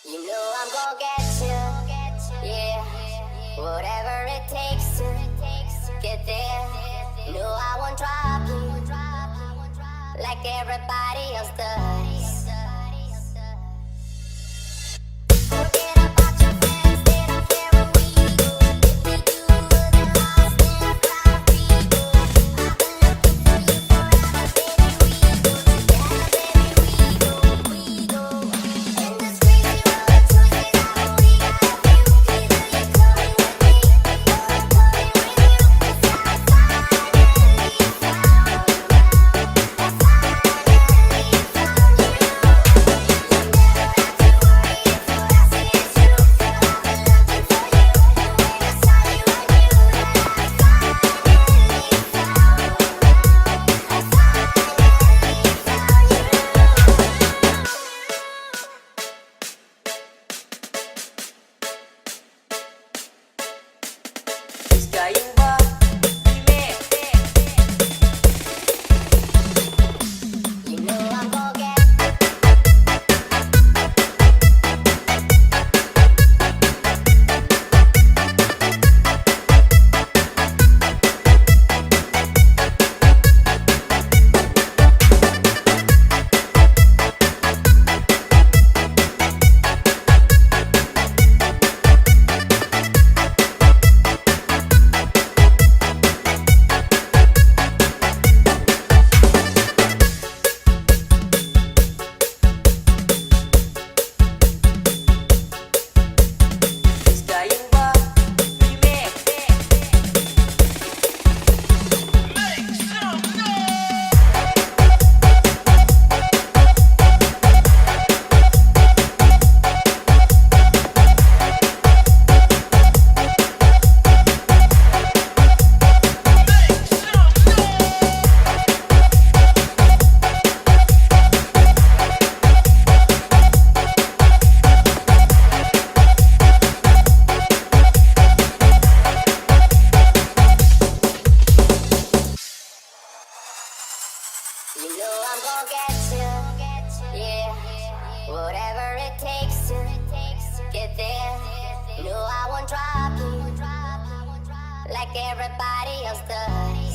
You know I'm gonna get you, yeah. Whatever it takes to get there. No, I won't drop you like everybody else does. Forget about your friends, they don't care where we go. If we do, we'll get lost in a crowd of people. I've been looking for you forever, baby. We go together, baby. We go. In this crazy world of choices, I only got a few. Either you're coming with me, or I'm coming with you. 'Cause I finally found you. I finally found you. You never have to worry if what I say is true. I've been looking for you, and when I saw you, I knew that I finally found you. I finally found you. Iskayumba Remix. You know I'm gonna get Iskayumba Remix. You know I'm gonna get you, yeah. Whatever it takes to get there. No, I won't drop you like everybody else does.